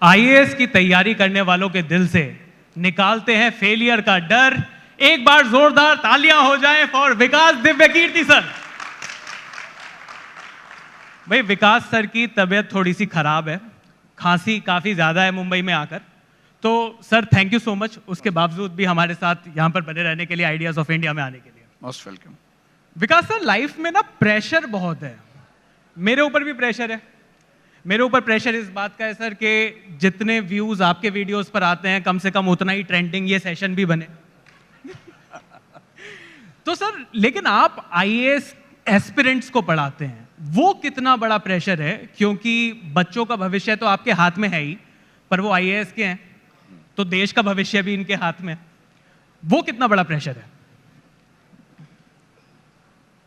IAS की तैयारी करने वालों के दिल से निकालते हैं फेलियर का डर। एक बार जोरदार तालियां हो जाएं फॉर विकास दिव्यकीर्ति सर। भाई विकास सर की तबीयत थोड़ी सी खराब है, खांसी काफी ज्यादा है मुंबई में आकर। तो sir thank you so much, उसके बावजूद भी हमारे साथ यहां पर बने रहने के लिए, आइडियाज ऑफ इंडिया में आने के लिए। Most welcome. Vikas sir, life में ना प्रेशर बहुत है, मेरे ऊपर भी प्रेशर है। मेरे ऊपर प्रेशर इस बात का है सर कि जितने व्यूज आपके वीडियोस पर आते हैं कम से कम उतना ही ट्रेंडिंग ये सेशन भी बने। तो सर लेकिन आप आईएएस एस्पिरेंट्स को पढ़ाते हैं, वो कितना बड़ा प्रेशर है? क्योंकि बच्चों का भविष्य तो आपके हाथ में है ही, पर वो आईएएस के हैं तो देश का भविष्य भी इनके हाथ में है। वो कितना बड़ा प्रेशर है?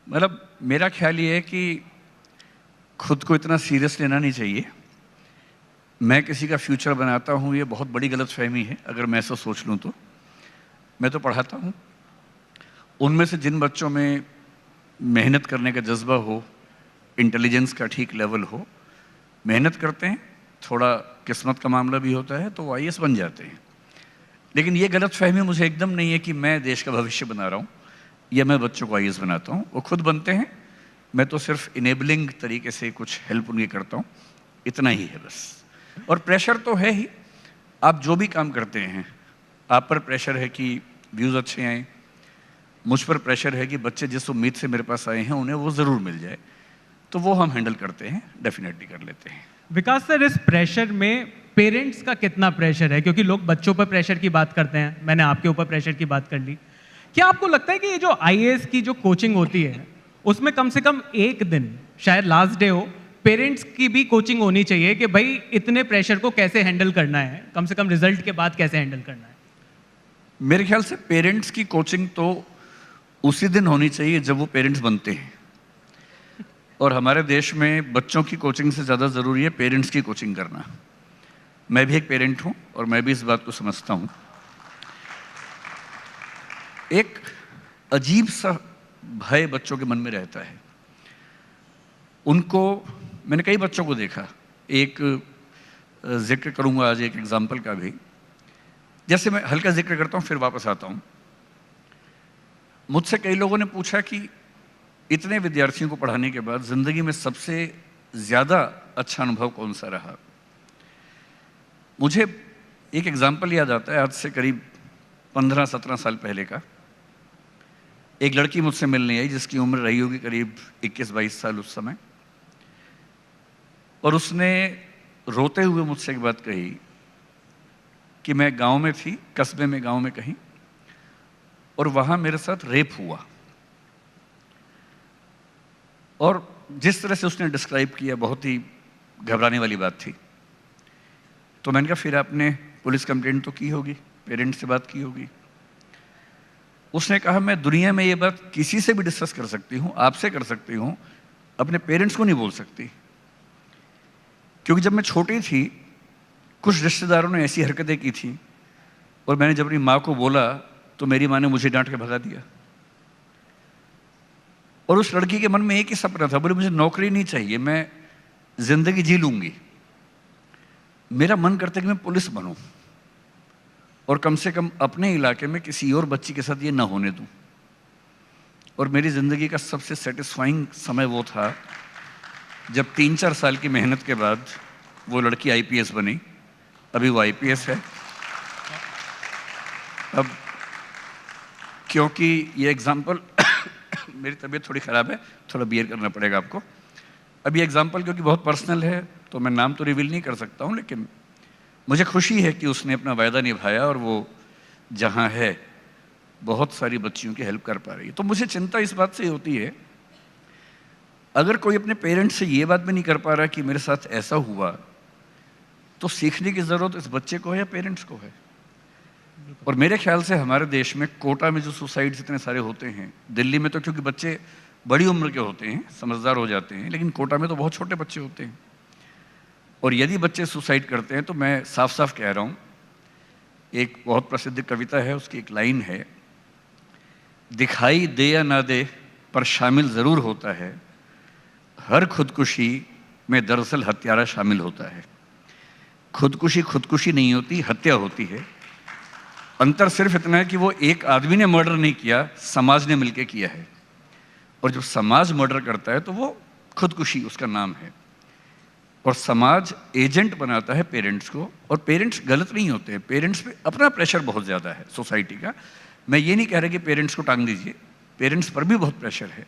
मतलब मेरा ख्याल ये है कि खुद को इतना सीरियस लेना नहीं चाहिए। मैं किसी का फ्यूचर बनाता हूँ, ये बहुत बड़ी गलतफहमी है अगर मैं ऐसा सोच लूँ तो। मैं तो पढ़ाता हूँ, उनमें से जिन बच्चों में मेहनत करने का जज्बा हो, इंटेलिजेंस का ठीक लेवल हो, मेहनत करते हैं, थोड़ा किस्मत का मामला भी होता है तो वो आईएएस बन जाते हैं। लेकिन ये गलतफहमी मुझे एकदम नहीं है कि मैं देश का भविष्य बना रहा हूँ या मैं बच्चों को आईएएस बनाता हूँ। वो खुद बनते हैं, मैं तो सिर्फ इनेबलिंग तरीके से कुछ हेल्प उनकी करता हूँ, इतना ही है बस। और प्रेशर तो है ही, आप जो भी काम करते हैं आप पर प्रेशर है कि व्यूज़ अच्छे आएँ, मुझ पर प्रेशर है कि बच्चे जिस उम्मीद से मेरे पास आए हैं उन्हें वो ज़रूर मिल जाए, तो वो हम हैंडल करते हैं, डेफिनेटली कर लेते हैं। विकास सर, इस प्रेशर में पेरेंट्स का कितना प्रेशर है? क्योंकि लोग बच्चों पर प्रेशर की बात करते हैं, मैंने आपके ऊपर प्रेशर की बात कर ली। क्या आपको लगता है कि ये जो आईएएस की जो कोचिंग होती है उसमें कम से कम एक दिन, शायद लास्ट डे हो, पेरेंट्स की भी कोचिंग होनी चाहिए कि भाई इतने प्रेशर को कैसे हैंडल करना है, कम से कम रिजल्ट के बाद कैसे हैंडल करना है? मेरे ख्याल से पेरेंट्स की कोचिंग तो उसी दिन होनी चाहिए जब वो पेरेंट्स बनते हैं, और हमारे देश में बच्चों की कोचिंग से ज़्यादा ज़रूरी है पेरेंट्स की कोचिंग करना। मैं भी एक पेरेंट हूँ और मैं भी इस बात को समझता हूँ। एक अजीब सा भय बच्चों के मन में रहता है। उनको, मैंने कई बच्चों को देखा, एक जिक्र करूँगा आज एक एग्जाम्पल का भी। जैसे मैं हल्का जिक्र करता हूँ फिर वापस आता हूँ। मुझसे कई लोगों ने पूछा कि इतने विद्यार्थियों को पढ़ाने के बाद ज़िंदगी में सबसे ज़्यादा अच्छा अनुभव कौन सा रहा। मुझे एक एग्जाम्पल याद आता है, आज से करीब 15-17 साल पहले का। एक लड़की मुझसे मिलने आई जिसकी उम्र रही होगी करीब 21-22 साल उस समय, और उसने रोते हुए मुझसे एक बात कही कि मैं गांव में थी, कस्बे में, गांव में कहीं, और वहाँ मेरे साथ रेप हुआ। और जिस तरह से उसने डिस्क्राइब किया बहुत ही घबराने वाली बात थी। तो मैंने कहा फिर आपने पुलिस कंप्लेंट तो की होगी, पेरेंट्स से बात की होगी। उसने कहा मैं दुनिया में ये बात किसी से भी डिस्कस कर सकती हूँ, आपसे कर सकती हूँ, अपने पेरेंट्स को नहीं बोल सकती। क्योंकि जब मैं छोटी थी कुछ रिश्तेदारों ने ऐसी हरकतें की थी और मैंने जब अपनी माँ को बोला तो मेरी माँ ने मुझे डांट के भगा दिया। और उस लड़की के मन में एक ही सपना था, बोले मुझे नौकरी नहीं चाहिए, मैं जिंदगी जी लूंगी, मेरा मन करता है कि मैं पुलिस बनूं और कम से कम अपने इलाके में किसी और बच्ची के साथ ये ना होने दूं। और मेरी ज़िंदगी का सबसे सेटिस्फाइंग समय वो था जब 3-4 साल की मेहनत के बाद वो लड़की आईपीएस बनी। अभी वो आईपीएस है। अब क्योंकि ये एग्जाम्पल मेरी तबीयत थोड़ी ख़राब है, थोड़ा बियर करना पड़ेगा आपको। अब ये एग्जाम्पल क्योंकि बहुत पर्सनल है तो मैं नाम तो रिवील नहीं कर सकता हूँ, लेकिन मुझे खुशी है कि उसने अपना वायदा निभाया और वो जहाँ है बहुत सारी बच्चियों की हेल्प कर पा रही है। तो मुझे चिंता इस बात से होती है, अगर कोई अपने पेरेंट्स से ये बात भी नहीं कर पा रहा कि मेरे साथ ऐसा हुआ, तो सीखने की ज़रूरत इस बच्चे को है या पेरेंट्स को है। और मेरे ख्याल से हमारे देश में कोटा में जो सुसाइड्स इतने सारे होते हैं, दिल्ली में तो क्योंकि बच्चे बड़ी उम्र के होते हैं, समझदार हो जाते हैं, लेकिन कोटा में तो बहुत छोटे बच्चे होते हैं। और यदि बच्चे सुसाइड करते हैं तो मैं साफ साफ कह रहा हूँ, एक बहुत प्रसिद्ध कविता है, उसकी एक लाइन है, दिखाई दे या ना दे पर शामिल ज़रूर होता है, हर खुदकुशी में दरअसल हत्यारा शामिल होता है। खुदकुशी खुदकुशी नहीं होती, हत्या होती है। अंतर सिर्फ इतना है कि वो एक आदमी ने मर्डर नहीं किया, समाज ने मिलकर किया है। और जब समाज मर्डर करता है तो वो खुदकुशी उसका नाम है। और समाज एजेंट बनाता है पेरेंट्स को, और पेरेंट्स गलत नहीं होते हैं, पेरेंट्स पे अपना प्रेशर बहुत ज़्यादा है सोसाइटी का। मैं ये नहीं कह रहा कि पेरेंट्स को टांग दीजिए, पेरेंट्स पर भी बहुत प्रेशर है,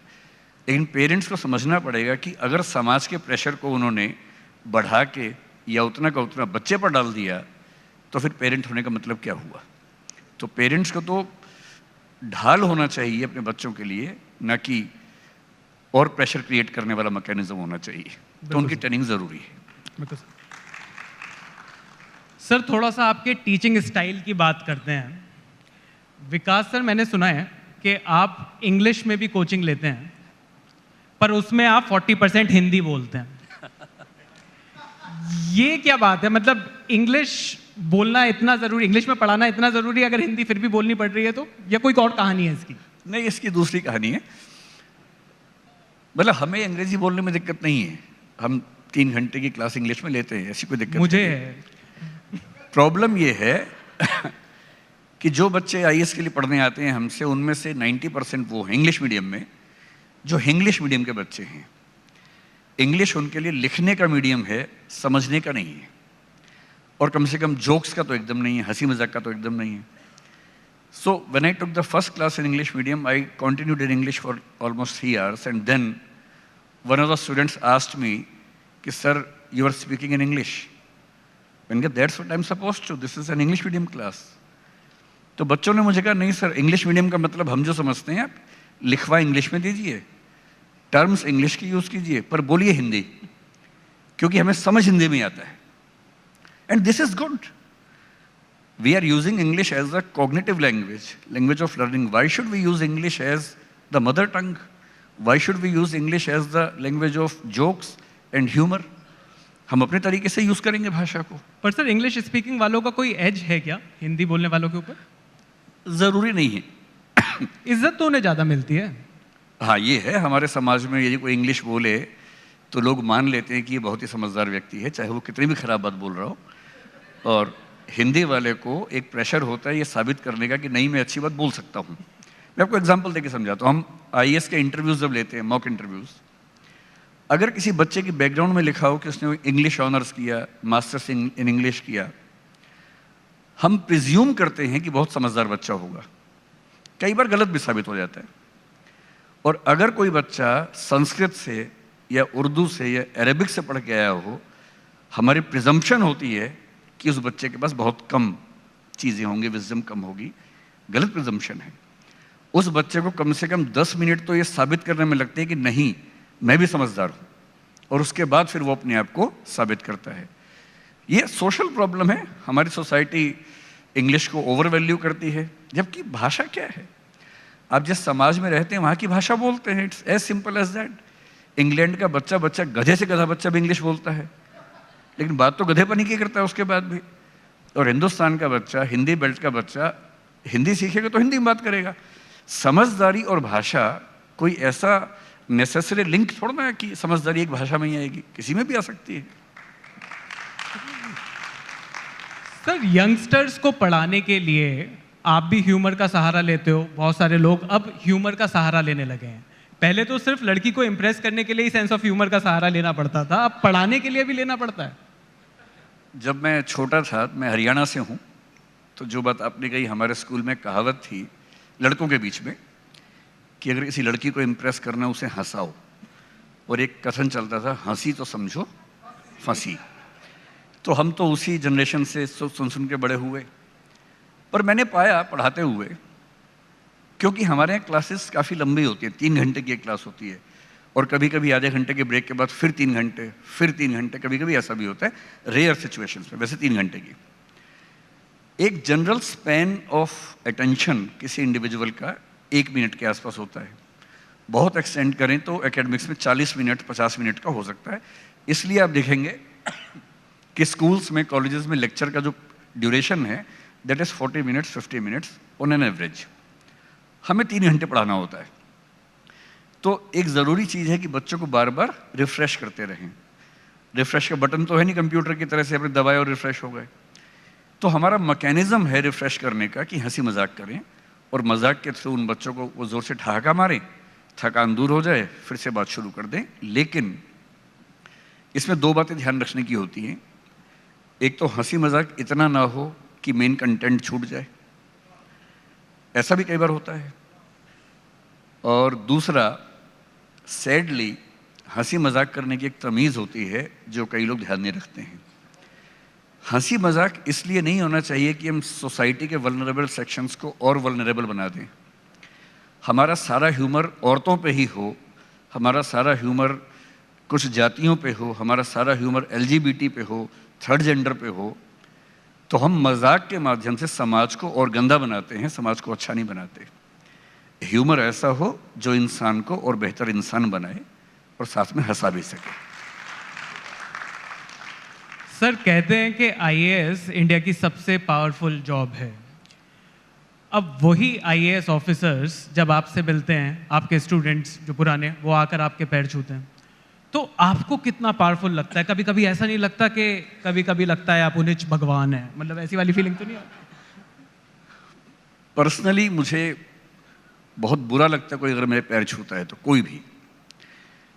लेकिन पेरेंट्स को समझना पड़ेगा कि अगर समाज के प्रेशर को उन्होंने बढ़ा के या उतना का उतना बच्चे पर डाल दिया तो फिर पेरेंट होने का मतलब क्या हुआ। तो पेरेंट्स को तो ढाल होना चाहिए अपने बच्चों के लिए, ना कि और प्रेशर क्रिएट करने वाला मैकेनिज्म होना चाहिए। तो उनकी ट्रेनिंग ज़रूरी है। सर थोड़ा सा आपके टीचिंग स्टाइल की बात करते हैं। विकास सर, मैंने सुना है कि आप इंग्लिश में भी कोचिंग लेते हैं, पर उसमें आप 40% हिंदी बोलते हैं। ये क्या बात है? मतलब इंग्लिश बोलना इतना ज़रूरी, इंग्लिश में पढ़ाना इतना ज़रूरी, अगर हिंदी फिर भी बोलनी पड़ रही है तो? या कोई और कहानी है इसकी? नहीं, इसकी दूसरी कहानी है। मतलब हमें अंग्रेजी बोलने में दिक्कत नहीं है, हम 3 घंटे की क्लास इंग्लिश में लेते हैं, ऐसी कोई दिक्कत मुझे नहीं है। प्रॉब्लम ये है कि जो बच्चे आईएएस के लिए पढ़ने आते हैं हमसे, उनमें से 90% वो हैं इंग्लिश मीडियम में, जो इंग्लिश मीडियम के बच्चे हैं। इंग्लिश उनके लिए लिखने का मीडियम है, समझने का नहीं है। और कम से कम जोक्स का तो एकदम नहीं है, हंसी मजाक का तो एकदम नहीं है। So when I took the first class in English medium, I continued in English for almost 3 hours, and then one of the students asked me, "Sir, you are speaking in English." मैंने कहा, "That's what I'm supposed to. This is an English medium class." तो बच्चों ने मुझे कहा, "नहीं sir, English medium का मतलब हम जो समझते हैं, आप लिखवा इंग्लिश में दीजिए, टर्म्स इंग्लिश की यूज कीजिए, पर बोलिए हिंदी, क्योंकि हमें समझ हिंदी में आता है। And this is good. We are using English as a cognitive language, language of learning. Why should we use English as the mother tongue? Why should we use English as the language of jokes and humor? हम अपने तरीके से use करेंगे भाषा को। पर sir, English speaking वालों का कोई एज है क्या हिंदी बोलने वालों के ऊपर? जरूरी नहीं है। इज्जत तो उन्हें ज्यादा मिलती है। हाँ, ये है हमारे समाज में, यदि कोई इंग्लिश बोले तो लोग मान लेते हैं कि ये बहुत ही समझदार व्यक्ति है, चाहे वो कितनी भी खराब बात बोल रहा हो। और हिंदी वाले को एक प्रेशर होता है ये साबित करने का कि नहीं, मैं अच्छी बात बोल सकता हूँ। मैं आपको एग्जांपल देके समझाता हूँ। हम आईएएस के इंटरव्यूज जब लेते हैं, मॉक इंटरव्यूज, अगर किसी बच्चे की बैकग्राउंड में लिखा हो कि उसने इंग्लिश ऑनर्स किया, मास्टर्स इन इंग्लिश किया, हम प्रिज्यूम करते हैं कि बहुत समझदार बच्चा होगा। कई बार गलत भी साबित हो जाता है। और अगर कोई बच्चा संस्कृत से या उर्दू से या अरेबिक से पढ़ के आया हो, हमारी प्रिजम्पशन होती है कि उस बच्चे के पास बहुत कम चीज़ें होंगी, विजडम कम होगी। गलत प्रिजम्पशन है। उस बच्चे को कम से कम 10 मिनट तो ये साबित करने में लगते हैं कि नहीं, मैं भी समझदार हूँ, और उसके बाद फिर वो अपने आप को साबित करता है। ये सोशल प्रॉब्लम है। हमारी सोसाइटी इंग्लिश को ओवर वैल्यू करती है, जबकि भाषा क्या है? आप जिस समाज में रहते हैं वहाँ की भाषा बोलते हैं। It's as simple as that. England का बच्चा गधे से गधा बच्चा भी इंग्लिश बोलता है, लेकिन बात तो गधेपनी की करता है उसके बाद भी। और हिंदुस्तान का बच्चा, हिंदी बेल्ट का बच्चा हिंदी सीखेगा तो हिंदी में बात करेगा। समझदारी और भाषा कोई ऐसा नेसेसरी लिंक थोड़ा ना है कि समझदारी एक भाषा में ही आएगी, किसी में भी आ सकती है। सर, यंगस्टर्स को पढ़ाने के लिए आप भी ह्यूमर का सहारा लेते हो। बहुत सारे लोग अब ह्यूमर का सहारा लेने लगे हैं। पहले तो सिर्फ लड़की को इम्प्रेस करने के लिए ही सेंस ऑफ ह्यूमर का सहारा लेना पड़ता था, अब पढ़ाने के लिए भी लेना पड़ता है। जब मैं छोटा था, मैं हरियाणा से हूँ, तो जो बात आपने कही, हमारे स्कूल में कहावत थी लड़कों के बीच में कि अगर किसी लड़की को इम्प्रेस करना, उसे हंसाओ। और एक कथन चलता था, हंसी तो समझो फंसी। तो हम तो उसी जनरेशन से सुन के बड़े हुए। पर मैंने पाया पढ़ाते हुए, क्योंकि हमारे यहाँ क्लासेस काफ़ी लंबी होती है, 3 घंटे की एक क्लास होती है, और कभी कभी आधे घंटे के ब्रेक के बाद फिर 3 घंटे, फिर 3 घंटे, कभी कभी ऐसा भी होता है रेयर सिचुएशंस में, वैसे 3 घंटे की। एक जनरल स्पैन ऑफ अटेंशन किसी इंडिविजुअल का 1 मिनट के आसपास होता है। बहुत एक्सटेंड करें तो एकेडमिक्स में 40 मिनट 50 मिनट का हो सकता है। इसलिए आप देखेंगे कि स्कूल्स में, कॉलेजेस में लेक्चर का जो ड्यूरेशन है that is 40 minutes 50 minutes on an average. हमें 3 घंटे पढ़ाना होता है। तो एक ज़रूरी चीज़ है कि बच्चों को बार बार रिफ्रेश करते रहें। रिफ्रेश का बटन तो है नहीं कंप्यूटर की तरह से, अपने दबाए और रिफ्रेश हो गए। तो हमारा मैकेनिज्म है रिफ्रेश करने का कि हंसी मजाक करें और मजाक के थ्रू उन बच्चों को वो जोर से ठहाका मारें, थकान दूर हो जाए, फिर से बात शुरू कर दें। लेकिन इसमें दो बातें ध्यान रखने की होती हैं। एक तो हंसी मजाक इतना ना हो कि मेन कंटेंट छूट जाए, ऐसा भी कई बार होता है। और दूसरा, सैडली हंसी मजाक करने की एक तमीज़ होती है जो कई लोग ध्यान नहीं रखते हैं। हंसी मजाक इसलिए नहीं होना चाहिए कि हम सोसाइटी के वल्नरेबल सेक्शंस को और वल्नरेबल बना दें। हमारा सारा ह्यूमर औरतों पे ही हो, हमारा सारा ह्यूमर कुछ जातियों पे हो, हमारा सारा ह्यूमर LGBT पे हो, थर्ड जेंडर पे हो, तो हम मजाक के माध्यम से समाज को और गंदा बनाते हैं, समाज को अच्छा नहीं बनाते। ह्यूमर ऐसा हो जो इंसान को और बेहतर इंसान बनाए और साथ में हंसा भी सके। सर, कहते हैं कि IAS इंडिया की सबसे पावरफुल जॉब है। अब वही IAS ऑफिसर्स जब आपसे मिलते हैं, आपके स्टूडेंट्स जो पुराने, वो आकर आपके पैर छूते हैं, तो आपको कितना पावरफुल लगता है? कभी कभी ऐसा नहीं लगता कि कभी कभी लगता है आप उन्हें भगवान है? मतलब ऐसी वाली फीलिंग तो नहीं आती? पर्सनली मुझे बहुत बुरा लगता है कोई अगर मेरे पैर छूता है तो, कोई भी।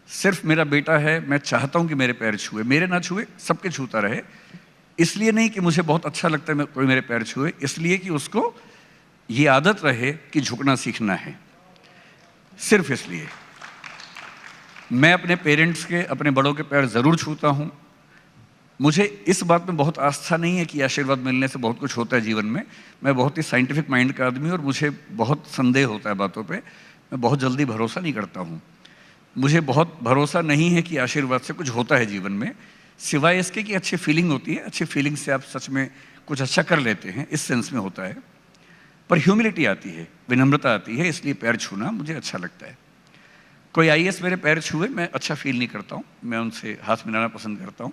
सिर्फ मेरा बेटा है, मैं चाहता हूं कि मेरे पैर छुए, मेरे ना छुए, सबके छूता रहे। इसलिए नहीं कि मुझे बहुत अच्छा लगता है कोई मेरे पैर छुए, इसलिए कि उसको ये आदत रहे कि झुकना सीखना है। सिर्फ इसलिए मैं अपने पेरेंट्स के, अपने बड़ों के पैर ज़रूर छूता हूँ। मुझे इस बात में बहुत आस्था नहीं है कि आशीर्वाद मिलने से बहुत कुछ होता है जीवन में। मैं बहुत ही साइंटिफिक माइंड का आदमी और मुझे बहुत संदेह होता है बातों पे। मैं बहुत जल्दी भरोसा नहीं करता हूँ। मुझे बहुत भरोसा नहीं है कि आशीर्वाद से कुछ होता है जीवन में, सिवाय इसके कि अच्छी फीलिंग होती है। अच्छी फीलिंग से आप सच में कुछ अच्छा कर लेते हैं, इस सेंस में होता है। पर ह्यूमिलिटी आती है, विनम्रता आती है, इसलिए पैर छूना मुझे अच्छा लगता है। कोई IAS मेरे पैर छुए, मैं अच्छा फील नहीं करता हूँ, मैं उनसे हाथ मिलाना पसंद करता हूँ।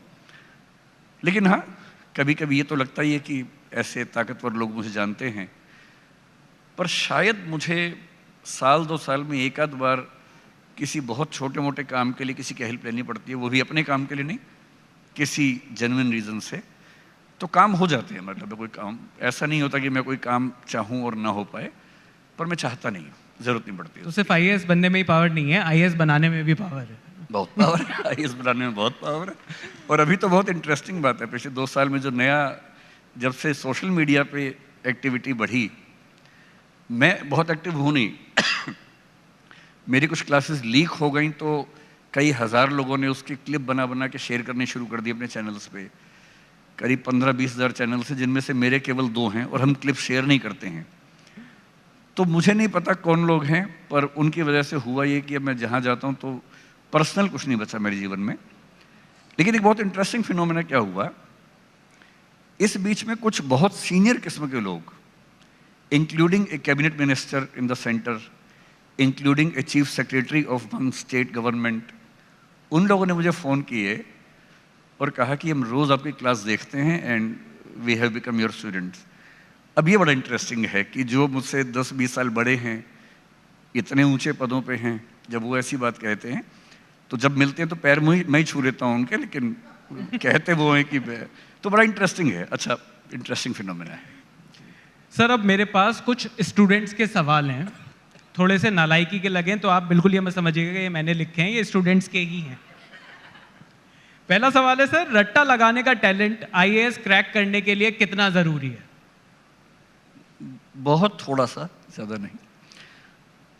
लेकिन हाँ, कभी कभी ये तो लगता ही है कि ऐसे ताकतवर लोग मुझे जानते हैं। पर शायद मुझे साल 2 साल में एक आध बार किसी बहुत छोटे मोटे काम के लिए किसी की हेल्प लेनी पड़ती है, वो भी अपने काम के लिए नहीं, किसी जेन्युइन रीज़न से, तो काम हो जाते हैं। मतलब कोई काम ऐसा नहीं होता कि मैं कोई काम चाहूँ और ना हो पाए, पर मैं चाहता नहीं हूँ, ज़रूरत नहीं पड़ती। तो सिर्फ IAS बनने में ही पावर नहीं है, IAS बनाने में भी पावर है। बहुत पावर है, IAS बनाने में बहुत पावर है। और अभी तो बहुत इंटरेस्टिंग बात है, पिछले 2 साल में जो नया, जब से सोशल मीडिया पे एक्टिविटी बढ़ी, मैं बहुत एक्टिव हूँ नहीं मेरी कुछ क्लासेस लीक हो गई तो कई हज़ार लोगों ने उसकी क्लिप बना बना के शेयर करने शुरू कर दी अपने चैनल्स पे। करीब 15-20 हज़ार चैनल्स हैं, जिनमें से मेरे केवल 2 हैं और हम क्लिप शेयर नहीं करते हैं। तो मुझे नहीं पता कौन लोग हैं, पर उनकी वजह से हुआ ये कि अब मैं जहाँ जाता हूँ तो पर्सनल कुछ नहीं बचा मेरे जीवन में। लेकिन एक बहुत इंटरेस्टिंग फिनोमेना क्या हुआ, इस बीच में कुछ बहुत सीनियर किस्म के लोग, including A cabinet minister in the centre, including a chief secretary of one state government, उन लोगों ने मुझे फ़ोन किए और कहा कि हम रोज़ आपकी क्लास देखते हैं and we have become your students. अब ये बड़ा इंटरेस्टिंग है कि जो मुझसे 10-20 साल बड़े हैं, इतने ऊंचे पदों पे हैं, जब वो ऐसी बात कहते हैं तो जब मिलते हैं तो पैर मैं ही छू लेता हूँ उनके, लेकिन कहते वो हैं कि तो बड़ा इंटरेस्टिंग है। अच्छा, इंटरेस्टिंग फिनोमेना है। सर, अब मेरे पास कुछ स्टूडेंट्स के सवाल हैं, थोड़े से नालायकी के लगे तो आप बिल्कुल ये मत समझिएगा कि ये मैंने लिखे हैं, ये स्टूडेंट्स के ही हैं। पहला सवाल है सर, रट्टा लगाने का टैलेंट IAS क्रैक करने के लिए कितना ज़रूरी है? बहुत थोड़ा सा, ज़्यादा नहीं।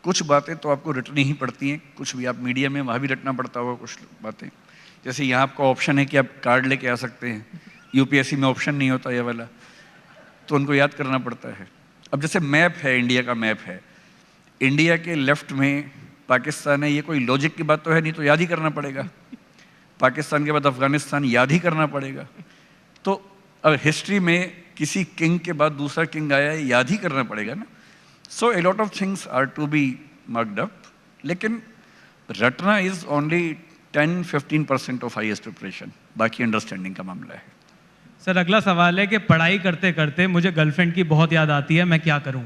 कुछ बातें तो आपको रटनी ही पड़ती हैं, कुछ भी आप मीडिया में वहाँ भी रटना पड़ता होगा कुछ बातें। जैसे यहाँ आपका ऑप्शन है कि आप कार्ड लेके आ सकते हैं, UPSC में ऑप्शन नहीं होता ये वाला, तो उनको याद करना पड़ता है। अब जैसे मैप है, इंडिया का मैप है, इंडिया के लेफ्ट में पाकिस्तान है, ये कोई लॉजिक की बात तो है नहीं, तो याद ही करना पड़ेगा। पाकिस्तान के बाद अफगानिस्तान, याद ही करना पड़ेगा। तो अब हिस्ट्री में किसी किंग के बाद दूसरा किंग आया है, याद ही करना पड़ेगा ना। So a lot of things are to be marked up, लेकिन रटना is only 10-15% of IAS preparation, बाकी अंडरस्टैंडिंग का मामला है। सर, अगला सवाल है कि पढ़ाई करते करते मुझे गर्लफ्रेंड की बहुत याद आती है, मैं क्या करूं?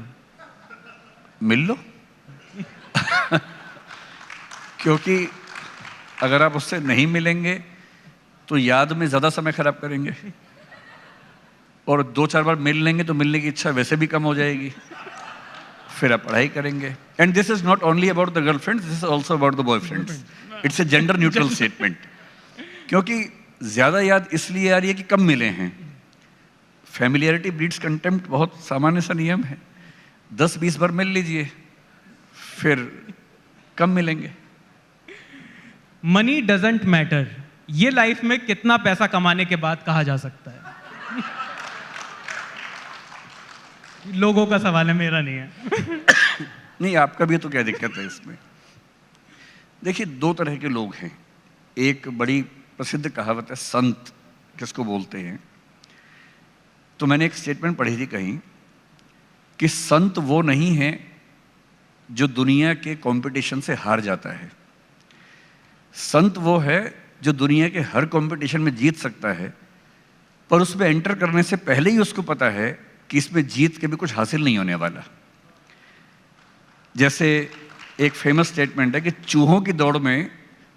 मिल लो क्योंकि अगर आप उससे नहीं मिलेंगे तो याद में ज़्यादा समय खराब करेंगे, और 2-4 बार मिल लेंगे तो मिलने की इच्छा वैसे भी कम हो जाएगी, फिर आप पढ़ाई करेंगे। And this is not only about the girlfriends, this is also about the boyfriends. It's a gender neutral statement. क्योंकि ज़्यादा याद इसलिए आ रही है कि कम मिले हैं। फैमिलियरिटी ब्रीड्स कंटेम्प्ट बहुत सामान्य सा नियम है। 10-20 बार मिल लीजिए, फिर कम मिलेंगे। मनी डजंट मैटर, ये लाइफ में कितना पैसा कमाने के बाद कहा जा सकता है? लोगों का सवाल है, मेरा नहीं है। नहीं, आपका भी तो क्या दिक्कत है इसमें? देखिए, 2 तरह के लोग हैं। एक बड़ी प्रसिद्ध कहावत है, संत किसको बोलते हैं। तो मैंने एक स्टेटमेंट पढ़ी थी कहीं कि संत वो नहीं है जो दुनिया के कंपटीशन से हार जाता है। संत वो है जो दुनिया के हर कंपटीशन में जीत सकता है, पर उसमें एंटर करने से पहले ही उसको पता है कि इसमें जीत के भी कुछ हासिल नहीं होने वाला। जैसे एक फेमस स्टेटमेंट है कि चूहों की दौड़ में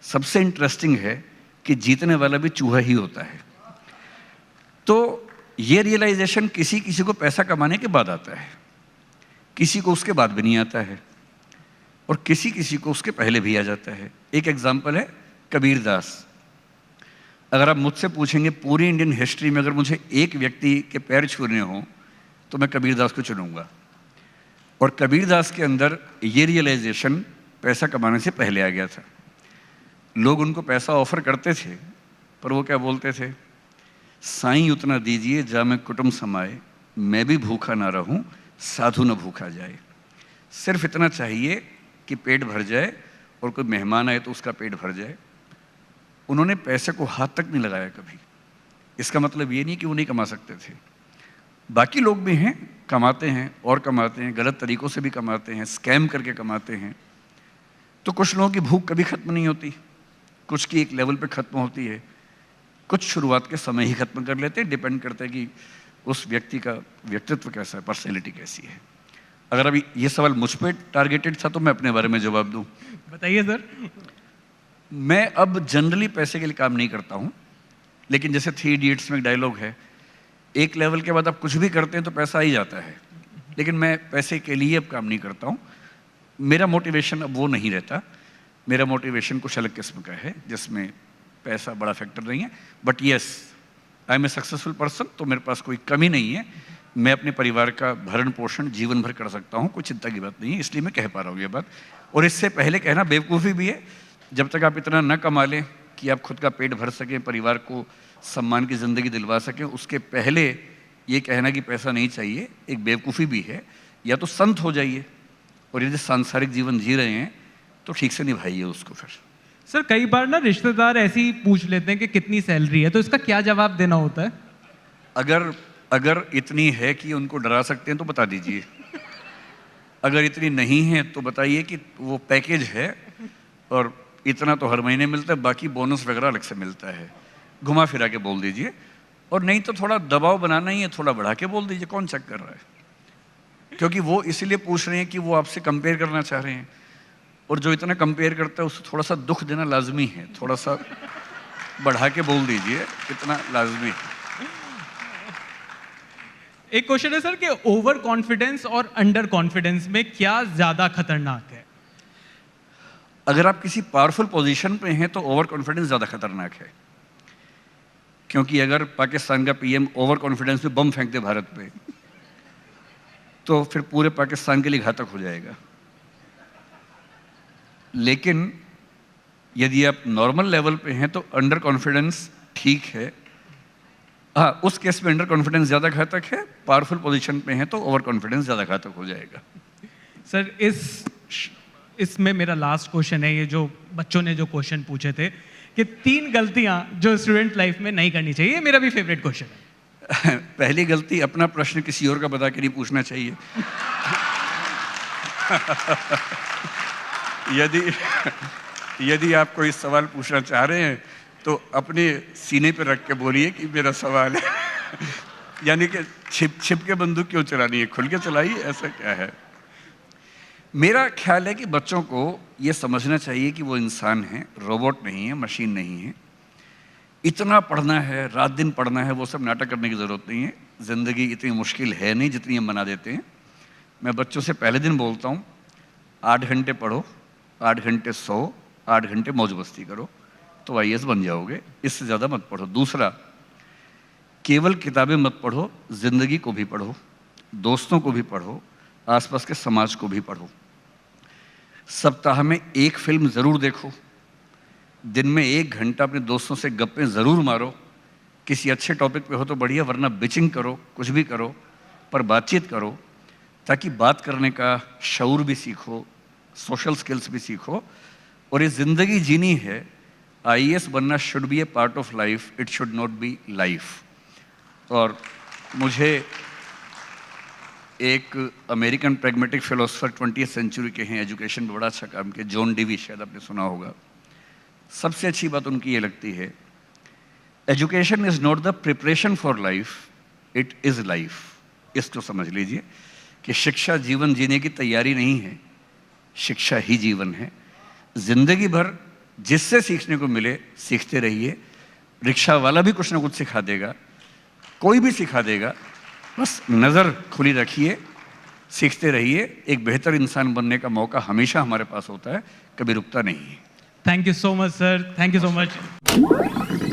सबसे इंटरेस्टिंग है कि जीतने वाला भी चूहा ही होता है। तो ये रियलाइजेशन किसी किसी को पैसा कमाने के बाद आता है, किसी को उसके बाद भी नहीं आता है, और किसी किसी को उसके पहले भी आ जाता है। एक एग्जाम्पल है कबीर दास। अगर आप मुझसे पूछेंगे पूरी इंडियन हिस्ट्री में अगर मुझे एक व्यक्ति के पैर छूने हों तो मैं कबीर दास को चुनूंगा। और कबीर दास के अंदर ये रियलाइजेशन पैसा कमाने से पहले आ गया था। लोग उनको पैसा ऑफर करते थे, पर वो क्या बोलते थे, साईं उतना दीजिए जा मैं कुटुंब समाए, मैं भी भूखा ना रहूं साधु न भूखा जाए। सिर्फ इतना चाहिए कि पेट भर जाए और कोई मेहमान आए तो उसका पेट भर जाए। उन्होंने पैसे को हाथ तक नहीं लगाया कभी। इसका मतलब ये नहीं कि वो नहीं कमा सकते थे। बाकी लोग भी हैं, कमाते हैं और कमाते हैं, गलत तरीक़ों से भी कमाते हैं, स्कैम करके कमाते हैं। तो कुछ लोगों की भूख कभी ख़त्म नहीं होती, कुछ की एक लेवल पे ख़त्म होती है, कुछ शुरुआत के समय ही ख़त्म कर लेते हैं। डिपेंड करता है कि उस व्यक्ति का व्यक्तित्व कैसा है, पर्सनैलिटी कैसी है। अगर अभी ये सवाल मुझ पर टारगेटेड था तो मैं अपने बारे में जवाब दूँ। बताइए सर। मैं अब जनरली पैसे के लिए काम नहीं करता हूँ, लेकिन जैसे 3 इडियट्स में एक डायलॉग है, एक लेवल के बाद आप कुछ भी करते हैं तो पैसा आ ही जाता है। लेकिन मैं पैसे के लिए अब काम नहीं करता हूँ। मेरा मोटिवेशन अब वो नहीं रहता। मेरा मोटिवेशन कुछ अलग किस्म का है जिसमें पैसा बड़ा फैक्टर नहीं है। But yes, I am a successful person, तो मेरे पास कोई कमी नहीं है। मैं अपने परिवार का भरण पोषण जीवन भर कर सकता हूँ, कोई चिंता की बात नहीं है। इसलिए मैं कह पा रहा हूँ ये बात। और इससे पहले कहना बेवकूफ़ी भी है। जब तक आप इतना न कमा लें कि आप खुद का पेट भर सकें, परिवार को सम्मान की ज़िंदगी दिलवा सकें, उसके पहले ये कहना कि पैसा नहीं चाहिए एक बेवकूफ़ी भी है। या तो संत हो जाइए, और यदि सांसारिक जीवन जी रहे हैं तो ठीक से निभाइए उसको। फिर सर कई बार ना रिश्तेदार ऐसे ही पूछ लेते हैं कि कितनी सैलरी है, तो इसका क्या जवाब देना होता है? अगर इतनी है कि उनको डरा सकते हैं तो बता दीजिए। अगर इतनी नहीं है तो बताइए कि वो पैकेज है और इतना तो हर महीने मिलता है, बाकी बोनस वगैरह अलग से मिलता है। घुमा फिरा के बोल दीजिए। और नहीं तो थोड़ा दबाव बनाना ही है, थोड़ा बढ़ा के बोल दीजिए, कौन चेक कर रहा है। क्योंकि वो इसलिए पूछ रहे हैं कि वो आपसे कंपेयर करना चाह रहे हैं, और जो इतना कंपेयर करता है उसको थोड़ा सा दुख देना लाजमी है। थोड़ा सा बढ़ा के बोल दीजिए, इतना लाजमी है। एक क्वेश्चन है सर कि ओवर कॉन्फिडेंस और अंडर कॉन्फिडेंस में क्या ज्यादा खतरनाक है? अगर आप किसी पावरफुल पोजीशन पे हैं तो ओवर कॉन्फिडेंस ज़्यादा खतरनाक है। क्योंकि अगर पाकिस्तान का पीएम ओवर कॉन्फिडेंस में बम फेंक दे भारत पे, तो फिर पूरे पाकिस्तान के लिए घातक हो जाएगा। लेकिन यदि आप नॉर्मल लेवल पे हैं तो अंडर कॉन्फिडेंस ठीक है। हाँ, उस केस में अंडर कॉन्फिडेंस ज़्यादा घातक है। पावरफुल पोजीशन पे हैं तो ओवर कॉन्फिडेंस ज़्यादा घातक हो जाएगा। सर इसमें मेरा लास्ट क्वेश्चन है, ये जो बच्चों ने जो क्वेश्चन पूछे थे कि 3 गलतियां जो स्टूडेंट लाइफ में नहीं करनी चाहिए, मेरा भी फेवरेट क्वेश्चन है। पहली गलती, अपना प्रश्न किसी और का बता के नहीं पूछना चाहिए। यदि आप कोई सवाल पूछना चाह रहे हैं तो अपने सीने पे रख के बोलिए कि मेरा सवाल है। यानी कि छिप के बंदूक क्यों चलानी है, खुल के चलाइए। ऐसा क्या है? मेरा ख्याल है कि बच्चों को ये समझना चाहिए कि वो इंसान हैं, रोबोट नहीं है, मशीन नहीं है। इतना पढ़ना है, रात दिन पढ़ना है, वो सब नाटक करने की ज़रूरत नहीं है। ज़िंदगी इतनी मुश्किल है नहीं जितनी हम बना देते हैं। मैं बच्चों से पहले दिन बोलता हूँ 8 घंटे पढ़ो, 8 घंटे सो, 8 घंटे मौज मस्ती करो, तो IAS बन जाओगे। इससे ज़्यादा मत पढ़ो। दूसरा, केवल किताबें मत पढ़ो, ज़िंदगी को भी पढ़ो, दोस्तों को भी पढ़ो, आसपास के समाज को भी पढ़ो। सप्ताह में 1 फिल्म ज़रूर देखो, दिन में 1 घंटा अपने दोस्तों से गप्पें ज़रूर मारो। किसी अच्छे टॉपिक पे हो तो बढ़िया, वरना बिचिंग करो, कुछ भी करो, पर बातचीत करो, ताकि बात करने का शऊर भी सीखो, सोशल स्किल्स भी सीखो। और ये ज़िंदगी जीनी है, IAS बनना should be A part of life, it should not be life. और मुझे एक American pragmatic philosopher 20th century के हैं, एजुकेशन में बड़ा अच्छा काम किया, जॉन डेवी, शायद आपने सुना होगा। सबसे अच्छी बात उनकी ये लगती है, education is not the preparation for life, it is life. इसको समझ लीजिए कि शिक्षा जीवन जीने की तैयारी नहीं है, शिक्षा ही जीवन है। जिंदगी भर जिससे सीखने को मिले सीखते रहिए। रिक्शा वाला भी कुछ ना कुछ सिखा देगा, कोई भी सिखा देगा, बस नज़र खुली रखिए, सीखते रहिए। एक बेहतर इंसान बनने का मौका हमेशा हमारे पास होता है, कभी रुकता नहीं है। Thank you so much sir, thank you so much.